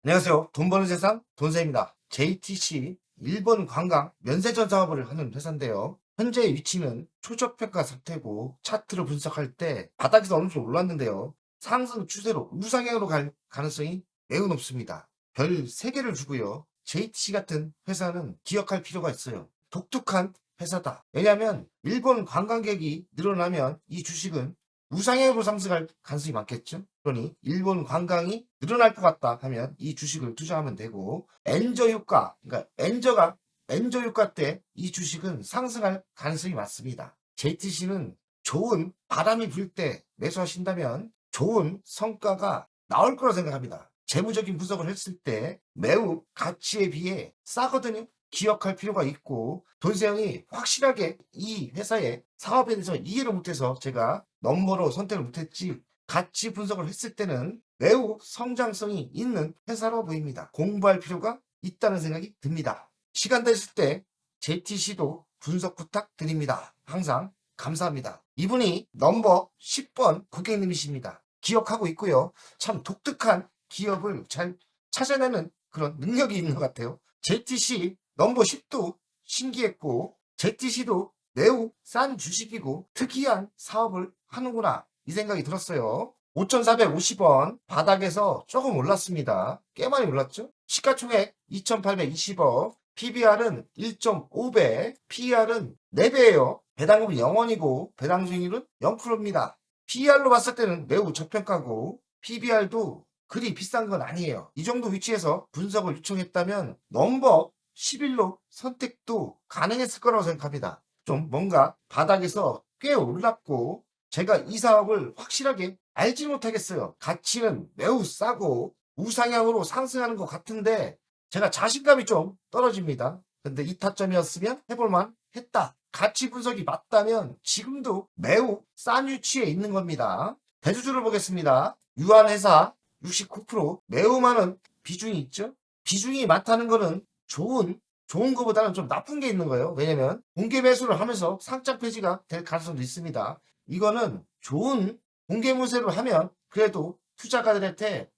안녕하세요. 돈 버는 세상 돈세입니다. JTC 일본 관광 면세점 사업을 하는 회사인데요. 현재 위치는 초저평가 상태고 차트를 분석할 때 바닥에서 어느 정도 올랐는데요. 상승 추세로 우상향으로 갈 가능성이 매우 높습니다. 별 3개를 주고요. JTC 같은 회사는 기억할 필요가 있어요. 독특한 회사다. 왜냐하면 일본 관광객이 늘어나면 이 주식은 우상향으로 상승할 가능성이 많겠죠. 그러니 일본 관광이 늘어날 것 같다 하면 이 주식을 투자하면 되고, 엔저 효과, 그러니까 엔저 효과 때 이 주식은 상승할 가능성이 많습니다. JTC는 좋은 바람이 불 때 매수하신다면 좋은 성과가 나올 거라 생각합니다. 재무적인 분석을 했을 때 매우 가치에 비해 싸거든요. 기억할 필요가 있고, 돈세형이 확실하게 이 회사의 사업에 대해서 이해를 못해서 제가 넘버로 선택을 못했지, 가치 분석을 했을 때는 매우 성장성이 있는 회사로 보입니다. 공부할 필요가 있다는 생각이 듭니다. 시간 되실 때 JTC도 분석 부탁드립니다. 항상 감사합니다. 이분이 넘버 10번 고객님이십니다. 기억하고 있고요. 참 독특한 기업을 잘 찾아내는 그런 능력이 있는 것 같아요. JTC 넘버 10도 신기했고, JTC도 매우 싼 주식이고 특이한 사업을 하는구나 이 생각이 들었어요. 5,450원 바닥에서 조금 올랐습니다. 꽤 많이 올랐죠? 시가총액 2,820억, PBR은 1.5배, PER은 4배예요. 배당금은 0원이고 배당 수익률은 0%입니다. PER로 봤을 때는 매우 저평가고 PBR도 그리 비싼 건 아니에요. 이 정도 위치에서 분석을 요청했다면 넘버 11로 선택도 가능했을 거라고 생각합니다. 좀 뭔가 바닥에서 꽤 올랐고 제가 이 사업을 확실하게 알지 못하겠어요. 가치는 매우 싸고 우상향으로 상승하는 것 같은데 제가 자신감이 좀 떨어집니다. 근데 이 타점이었으면 해볼만 했다. 가치 분석이 맞다면 지금도 매우 싼 위치에 있는 겁니다. 대주주를 보겠습니다. 유한회사 69%, 매우 많은 비중이 있죠. 비중이 많다는 거는 좋은 것보다는 좀 나쁜 게 있는 거예요. 왜냐면 공개 매수를 하면서 상장 폐지가 될 가능성도 있습니다. 이거는 좋은 공개 매수를 하면 그래도 투자가들한테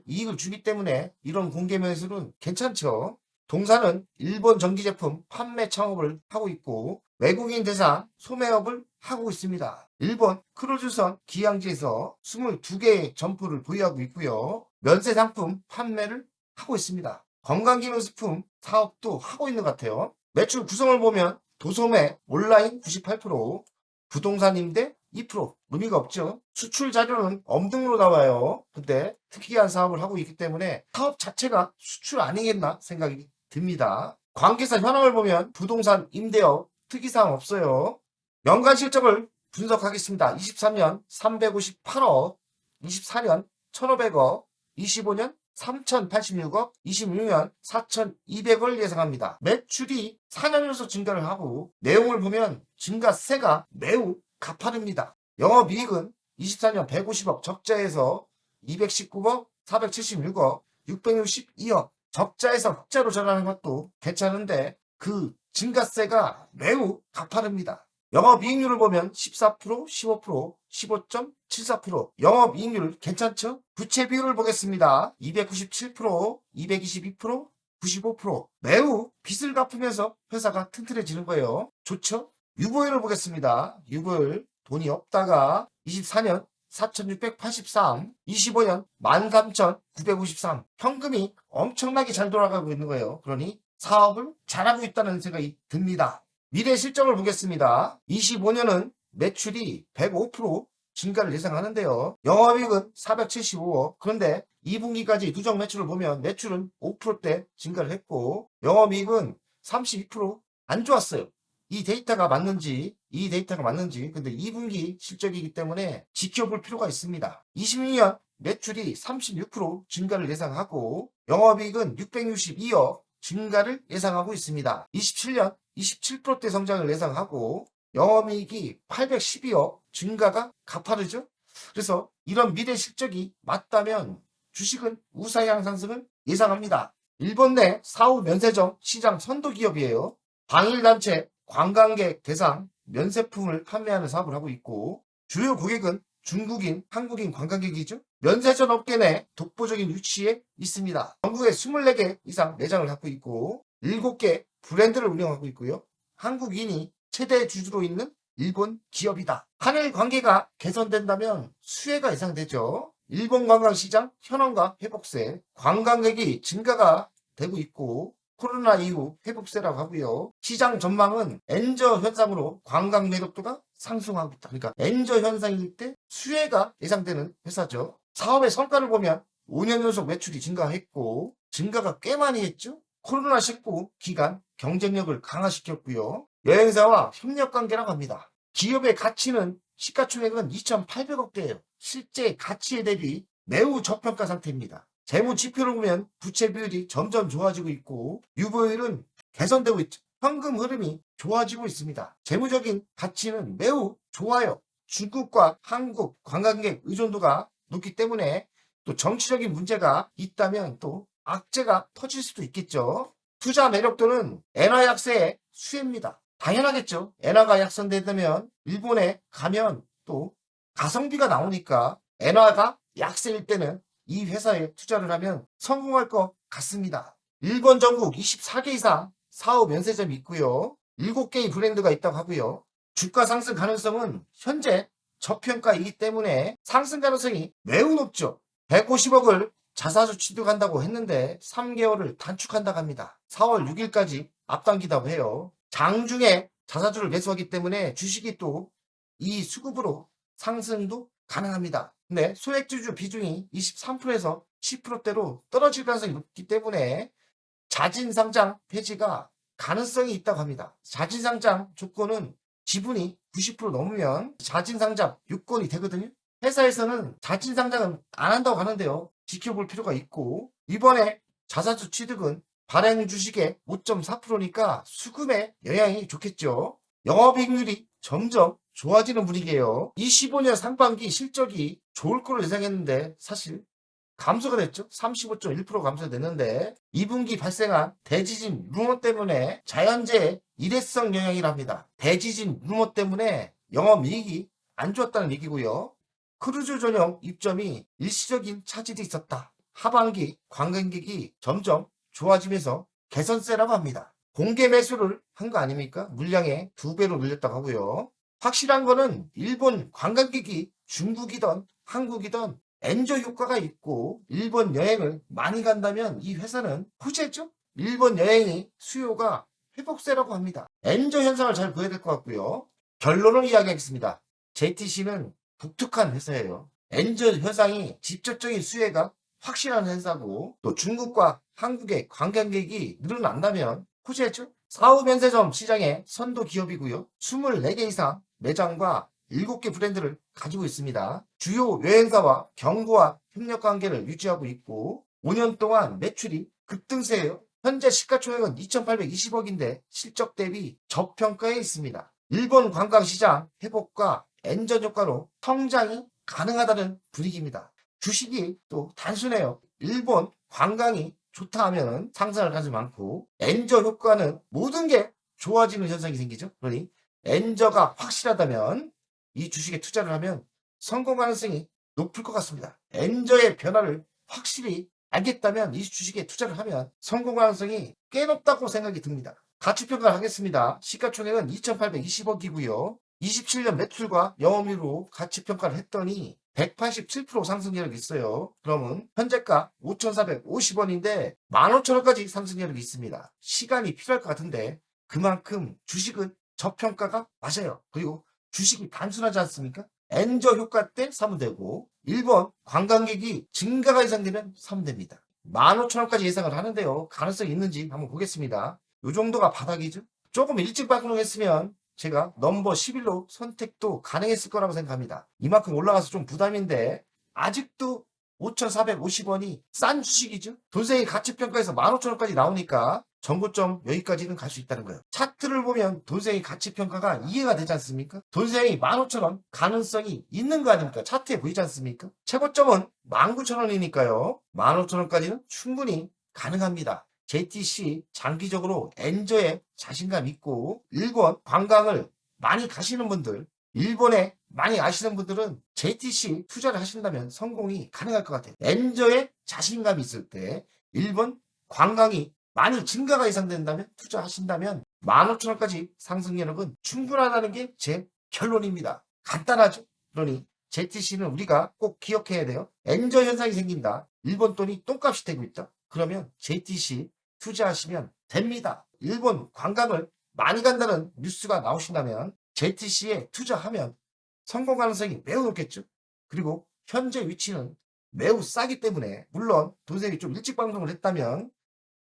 이익을 주기 때문에 이런 공개 매수는 괜찮죠. 동사는 일본 전기 제품 판매 창업을 하고 있고 외국인 대상 소매업을 하고 있습니다. 일본 크루즈선 기항지에서 22개의 점포를 보유하고 있고요. 면세 상품 판매를 하고 있습니다. 건강기능식품 사업도 하고 있는 것 같아요. 매출 구성을 보면 도소매 온라인 98%, 부동산 임대 2%, 의미가 없죠. 수출 자료는 엄등으로 나와요. 근데 특이한 사업을 하고 있기 때문에 사업 자체가 수출 아니겠나 생각이 듭니다. 관계사 현황을 보면 부동산 임대업 특이사항 없어요. 연간 실적을 분석하겠습니다. 23년 358억, 24년 1,500억, 25년 3,086억, 26년 4,200을 예상합니다. 매출이 4년 연속 증가를 하고 내용을 보면 증가세가 매우 가파릅니다. 영업이익은 24년 150억 적자에서 219억, 476억, 662억 적자에서 흑자로 전환하는 것도 괜찮은데 그 증가세가 매우 가파릅니다. 영업이익률을 보면 14%, 15%, 15.74%. 영업이익률 괜찮죠? 부채 비율을 보겠습니다. 297%, 222%, 95%. 매우 빚을 갚으면서 회사가 튼튼해지는 거예요. 좋죠? 유보율을 보겠습니다. 유보율 돈이 없다가 24년 4,683, 25년 13,953. 현금이 엄청나게 잘 돌아가고 있는 거예요. 그러니 사업을 잘하고 있다는 생각이 듭니다. 미래 실적을 보겠습니다. 25년은 매출이 105% 증가를 예상하는데요. 영업이익은 475억. 그런데 2분기까지 누적 매출을 보면 매출은 5%대 증가를 했고 영업이익은 32%안 좋았어요. 이 데이터가 맞는지 근데 2분기 실적이기 때문에 지켜볼 필요가 있습니다. 26년 매출이 36% 증가를 예상하고 영업이익은 662억 증가를 예상하고 있습니다. 27년 27%대 성장을 예상하고 영업이익이 812억 증가가 가파르죠. 그래서 이런 미래 실적이 맞다면 주식은 우상향 상승을 예상합니다. 일본 내 사후 면세점 시장 선도 기업이에요. 방일단체 관광객 대상 면세품을 판매하는 사업을 하고 있고 주요 고객은 중국인, 한국인 관광객이죠. 면세점 업계 내 독보적인 위치에 있습니다. 전국에 24개 이상 매장을 갖고 있고 7개 브랜드를 운영하고 있고요. 한국인이 최대 주주로 있는 일본 기업이다. 한일 관계가 개선된다면 수혜가 예상되죠. 일본 관광시장 현황과 회복세, 관광객이 증가가 되고 있고 코로나 이후 회복세라고 하고요. 시장 전망은 엔저 현상으로 관광 매력도가 상승하고 있다. 그러니까 엔저 현상일 때 수혜가 예상되는 회사죠. 사업의 성과를 보면 5년 연속 매출이 증가했고 증가가 꽤 많이 했죠. 코로나19 기간 경쟁력을 강화시켰고요. 여행사와 협력 관계라고 합니다. 기업의 가치는 시가총액은 2,800억대예요. 실제 가치에 대비 매우 저평가 상태입니다. 재무 지표를 보면 부채 비율이 점점 좋아지고 있고 유보율은 개선되고 있죠. 현금 흐름이 좋아지고 있습니다. 재무적인 가치는 매우 좋아요. 중국과 한국 관광객 의존도가 높기 때문에 또 정치적인 문제가 있다면 또 악재가 터질 수도 있겠죠. 투자 매력도는 엔화 약세의 수혜입니다. 당연하겠죠. 엔화가 약선된다면 일본에 가면 또 가성비가 나오니까 엔화가 약세일 때는 이 회사에 투자를 하면 성공할 것 같습니다. 일본 전국 24개 이상 사업 면세점이 있고요. 7개의 브랜드가 있다고 하고요. 주가 상승 가능성은 현재 저평가이기 때문에 상승 가능성이 매우 높죠. 150억을 자사주 취득한다고 했는데 3개월을 단축한다고 합니다. 4월 6일까지 앞당기다고 해요. 장중에 자사주를 매수하기 때문에 주식이 또 이 수급으로 상승도 가능합니다. 근데 소액주주 비중이 23%에서 10%대로 떨어질 가능성이 높기 때문에 자진상장 폐지가 가능성이 있다고 합니다. 자진상장 조건은 지분이 90% 넘으면 자진상장 요건이 되거든요. 회사에서는 자진상장은 안 한다고 하는데요. 지켜볼 필요가 있고 이번에 자사주 취득은 발행 주식의 5.4%니까 수급에 영향이 좋겠죠. 영업이익률이 점점 좋아지는 분위기예요. 25년 상반기 실적이 좋을 거로 예상했는데 사실 감소가 됐죠. 35.1% 감소됐는데 2분기 발생한 대지진 루머 때문에 자연재해 일회성 영향이랍니다. 대지진 루머 때문에 영업이익이 안 좋았다는 얘기고요. 크루즈 전용 입점이 일시적인 차질이 있었다. 하반기 관광객이 점점 좋아지면서 개선세라고 합니다. 공개 매수를 한 거 아닙니까? 물량의 2배로 늘렸다고 하고요. 확실한 거는 일본 관광객이 중국이든 한국이든 엔저 효과가 있고 일본 여행을 많이 간다면 이 회사는 호재죠. 일본 여행이 수요가 회복세라고 합니다. 엔저 현상을 잘 보여야 될 것 같고요. 결론을 이야기하겠습니다. JTC는 독특한 회사예요. 엔저 현상이 직접적인 수혜가 확실한 회사고 또 중국과 한국의 관광객이 늘어난다면 호재죠. 사후 면세점 시장의 선도 기업이고요. 24개 이상 매장과 7개 브랜드를 가지고 있습니다. 주요 여행사와 경고와 협력 관계를 유지하고 있고 5년 동안 매출이 급등세예요. 현재 시가총액은 2,820억인데 실적 대비 저평가에 있습니다. 일본 관광시장 회복과 엔전 효과로 성장이 가능하다는 분위기입니다. 주식이 또 단순해요. 일본 관광이 좋다 하면 상승할 가능성이 많고 엔저 효과는 모든 게 좋아지는 현상이 생기죠. 그러니 엔저가 확실하다면 이 주식에 투자를 하면 성공 가능성이 높을 것 같습니다. 엔저의 변화를 확실히 알겠다면 이 주식에 투자를 하면 성공 가능성이 꽤 높다고 생각이 듭니다. 가치평가를 하겠습니다. 시가총액은 2,820억이고요. 27년 매출과 영업이익으로 가치평가를 했더니 187% 상승력이 있어요. 그러면 현재가 5,450원인데 15,000원까지 상승력이 있습니다. 시간이 필요할 것 같은데 그만큼 주식은 저평가가 맞아요. 그리고 주식이 단순하지 않습니까? 엔저 효과 때 사면 되고 일본 관광객이 증가가 예상되면 사면 됩니다. 15,000원까지 예상을 하는데요. 가능성이 있는지 한번 보겠습니다. 이 정도가 바닥이죠. 조금 일찍 발송했으면 제가 넘버 11로 선택도 가능했을 거라고 생각합니다. 이만큼 올라가서 좀 부담인데 아직도 5,450원이 싼 주식이죠. 돈생이 가치평가에서 15,000원까지 나오니까 정고점 여기까지는 갈 수 있다는 거예요. 차트를 보면 돈생이 가치평가가 이해가 되지 않습니까? 돈생이 15,000원 가능성이 있는 거 아닙니까? 차트에 보이지 않습니까? 최고점은 19,000원이니까요. 15,000원까지는 충분히 가능합니다. JTC 장기적으로 엔저에 자신감 있고 일본 관광을 많이 가시는 분들 일본에 많이 아시는 분들은 JTC 투자를 하신다면 성공이 가능할 것 같아요. 엔저에 자신감이 있을 때 일본 관광이 많이 증가가 예상된다면 투자하신다면 15,000원까지 상승력은 충분하다는 게 제 결론입니다. 간단하죠? 그러니 JTC는 우리가 꼭 기억해야 돼요. 엔저 현상이 생긴다. 일본 돈이 똥값이 되고 있다. 그러면 JTC 투자하시면 됩니다. 일본 관광을 많이 간다는 뉴스가 나오신다면 JTC에 투자하면 성공 가능성이 매우 높겠죠. 그리고 현재 위치는 매우 싸기 때문에 물론 돈세형이 좀 일찍 방송을 했다면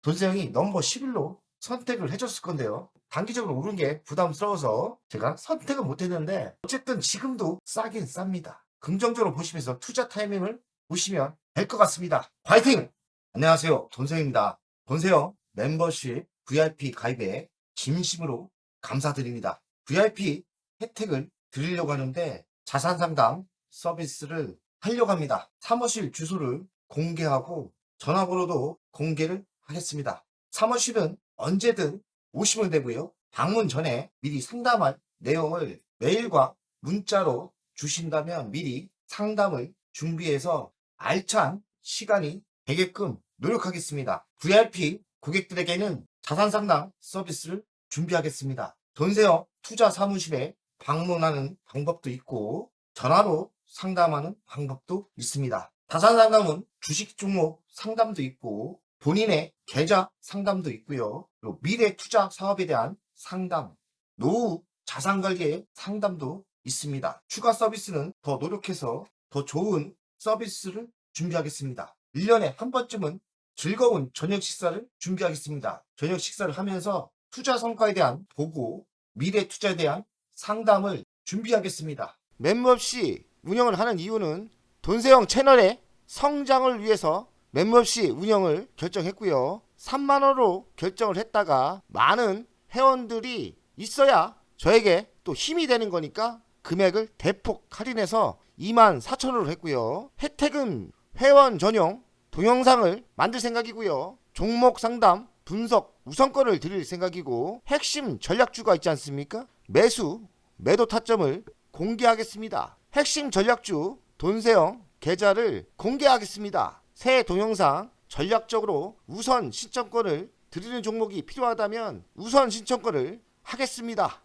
돈세형이 넘버 11로 선택을 해줬을 건데요. 단기적으로 오른 게 부담스러워서 제가 선택은 못했는데 어쨌든 지금도 싸긴 쌉니다. 긍정적으로 보시면서 투자 타이밍을 보시면 될 것 같습니다. 화이팅! 안녕하세요. 돈세형입니다. 돈세형 멤버십 VIP 가입에 진심으로 감사드립니다. VIP 혜택을 드리려고 하는데 자산상담 서비스를 하려고 합니다. 사무실 주소를 공개하고 전화번호도 공개를 하겠습니다. 사무실은 언제든 오시면 되고요. 방문 전에 미리 상담할 내용을 메일과 문자로 주신다면 미리 상담을 준비해서 알찬 시간이 되게끔 노력하겠습니다. VIP 고객들에게는 자산상담 서비스를 준비하겠습니다. 돈세형 투자 사무실에 방문하는 방법도 있고 전화로 상담하는 방법도 있습니다. 자산상담은 주식 종목 상담도 있고 본인의 계좌 상담도 있고요. 그리고 미래 투자 사업에 대한 상담, 노후 자산관리의 상담도 있습니다. 추가 서비스는 더 노력해서 더 좋은 서비스를 준비하겠습니다. 1년에 한 번쯤은 즐거운 저녁 식사를 준비하겠습니다. 저녁 식사를 하면서 투자 성과에 대한 보고, 미래 투자에 대한 상담을 준비하겠습니다. 멤버십 운영을 하는 이유는 돈세형 채널의 성장을 위해서 멤버십 운영을 결정했고요. 3만원으로 결정을 했다가 많은 회원들이 있어야 저에게 또 힘이 되는 거니까 금액을 대폭 할인해서 24,000원으로 했고요. 혜택은 회원 전용 동영상을 만들 생각이고요. 종목 상담 분석 우선권을 드릴 생각이고 핵심 전략주가 있지 않습니까? 매도 타점을 공개하겠습니다. 핵심 전략주 돈세형 계좌를 공개하겠습니다. 새 동영상 전략적으로 우선 신청권을 드리는 종목이 필요하다면 우선 신청권을 하겠습니다.